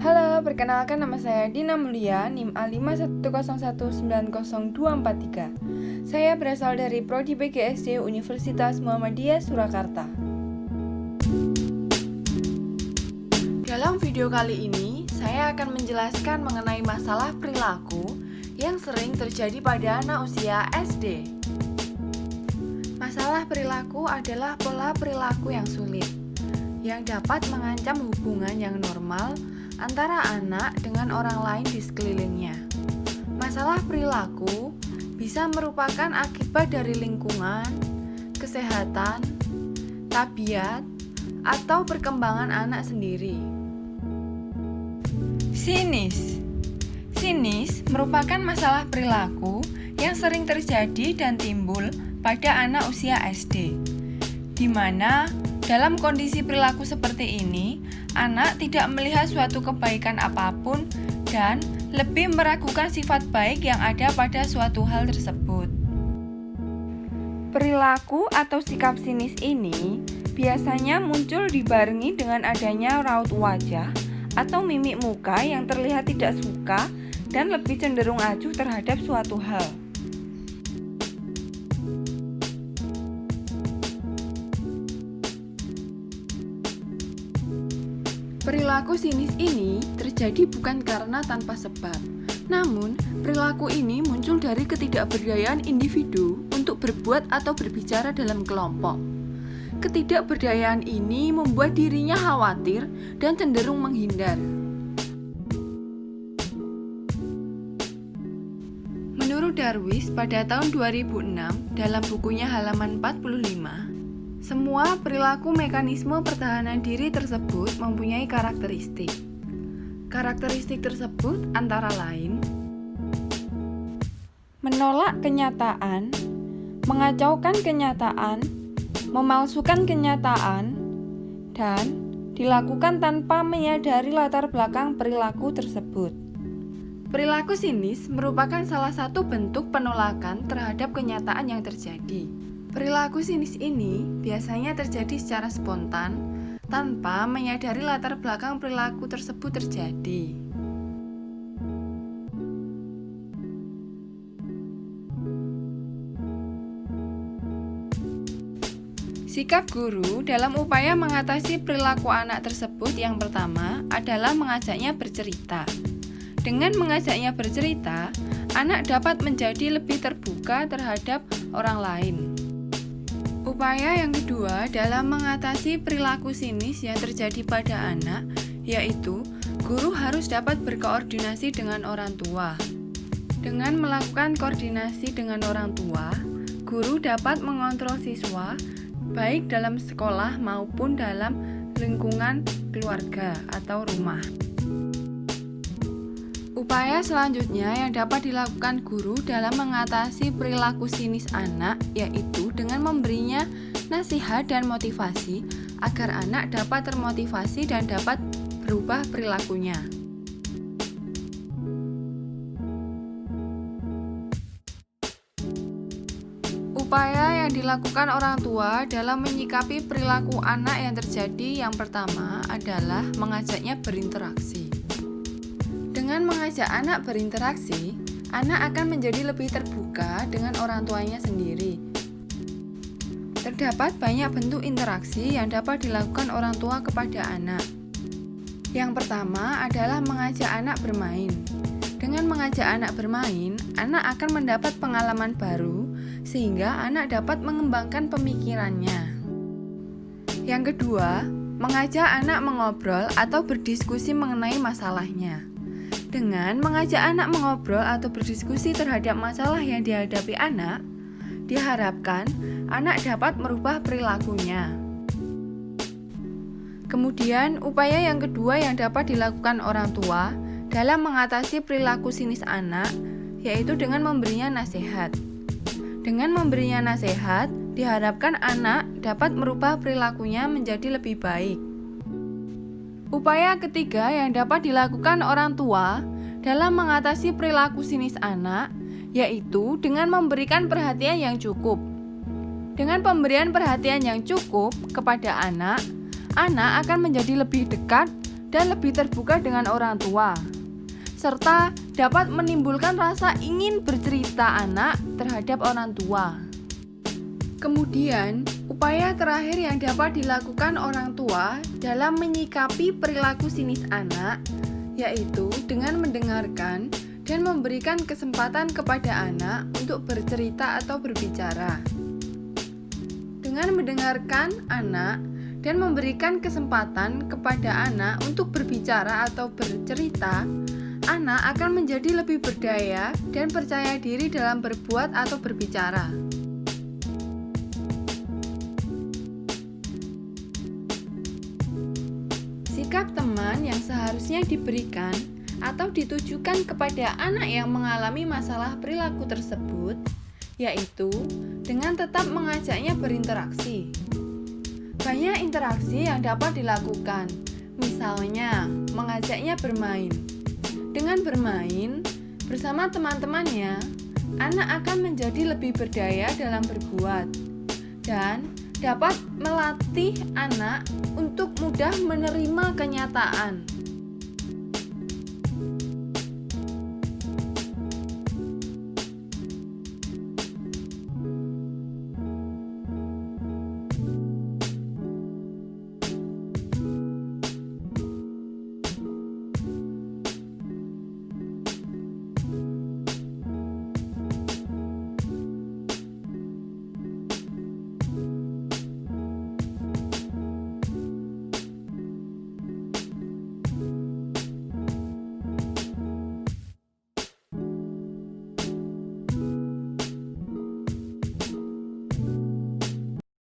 Halo, perkenalkan nama saya Dina Mulia, NIM A5101902443. Saya berasal dari Prodi PGSD Universitas Muhammadiyah Surakarta. Dalam video kali ini, saya akan menjelaskan mengenai masalah perilaku yang sering terjadi pada anak usia SD. Masalah perilaku adalah pola perilaku yang sulit, yang dapat mengancam hubungan yang normal antara anak dengan orang lain di sekelilingnya. Masalah perilaku bisa merupakan akibat dari lingkungan, kesehatan, tabiat, atau perkembangan anak sendiri. Sinis merupakan masalah perilaku yang sering terjadi dan timbul pada anak usia SD, di mana dalam kondisi perilaku seperti ini, anak tidak melihat suatu kebaikan apapun dan lebih meragukan sifat baik yang ada pada suatu hal tersebut. Perilaku atau sikap sinis ini biasanya muncul dibarengi dengan adanya raut wajah atau mimik muka yang terlihat tidak suka dan lebih cenderung acuh terhadap suatu hal. Perilaku sinis ini terjadi bukan karena tanpa sebab, namun perilaku ini muncul dari ketidakberdayaan individu untuk berbuat atau berbicara dalam kelompok. Ketidakberdayaan ini membuat dirinya khawatir dan cenderung menghindar. Menurut Darwis pada tahun 2006 dalam bukunya halaman 45, semua perilaku mekanisme pertahanan diri tersebut mempunyai karakteristik. Karakteristik tersebut antara lain menolak kenyataan, mengacaukan kenyataan, memalsukan kenyataan, dan dilakukan tanpa menyadari latar belakang perilaku tersebut. Perilaku sinis merupakan salah satu bentuk penolakan terhadap kenyataan yang terjadi. Perilaku sinis ini biasanya terjadi secara spontan tanpa menyadari latar belakang perilaku tersebut terjadi. Sikap guru dalam upaya mengatasi perilaku anak tersebut yang pertama adalah mengajaknya bercerita. Dengan mengajaknya bercerita, anak dapat menjadi lebih terbuka terhadap orang lain. Upaya yang kedua dalam mengatasi perilaku sinis yang terjadi pada anak, yaitu guru harus dapat berkoordinasi dengan orang tua. Dengan melakukan koordinasi dengan orang tua, guru dapat mengontrol siswa baik dalam sekolah maupun dalam lingkungan keluarga atau rumah. Upaya selanjutnya yang dapat dilakukan guru dalam mengatasi perilaku sinis anak yaitu dengan memberinya nasihat dan motivasi agar anak dapat termotivasi dan dapat berubah perilakunya. Upaya yang dilakukan orang tua dalam menyikapi perilaku anak yang terjadi yang pertama adalah mengajaknya berinteraksi. Dengan mengajak anak berinteraksi, anak akan menjadi lebih terbuka dengan orang tuanya sendiri. Terdapat banyak bentuk interaksi yang dapat dilakukan orang tua kepada anak. Yang pertama adalah mengajak anak bermain. Dengan mengajak anak bermain, anak akan mendapat pengalaman baru sehingga anak dapat mengembangkan pemikirannya. Yang kedua, mengajak anak mengobrol atau berdiskusi mengenai masalahnya. Dengan mengajak anak mengobrol atau berdiskusi terhadap masalah yang dihadapi anak, diharapkan anak dapat merubah perilakunya. Kemudian, upaya yang kedua yang dapat dilakukan orang tua dalam mengatasi perilaku sinis anak, yaitu dengan memberinya nasihat. Dengan memberinya nasihat, diharapkan anak dapat merubah perilakunya menjadi lebih baik. Upaya ketiga yang dapat dilakukan orang tua dalam mengatasi perilaku sinis anak, yaitu dengan memberikan perhatian yang cukup. Dengan pemberian perhatian yang cukup kepada anak akan menjadi lebih dekat dan lebih terbuka dengan orang tua, serta dapat menimbulkan rasa ingin bercerita anak terhadap orang tua. Kemudian, upaya terakhir yang dapat dilakukan orang tua dalam menyikapi perilaku sinis anak, yaitu dengan mendengarkan dan memberikan kesempatan kepada anak untuk bercerita atau berbicara. Dengan mendengarkan anak dan memberikan kesempatan kepada anak untuk berbicara atau bercerita, anak akan menjadi lebih berdaya dan percaya diri dalam berbuat atau berbicara. Sikap teman yang seharusnya diberikan atau ditujukan kepada anak yang mengalami masalah perilaku tersebut, yaitu dengan tetap mengajaknya berinteraksi. Banyak interaksi yang dapat dilakukan, misalnya mengajaknya bermain. Dengan bermain bersama teman-temannya, anak akan menjadi lebih berdaya dalam berbuat dan dapat melatih anak untuk mudah menerima kenyataan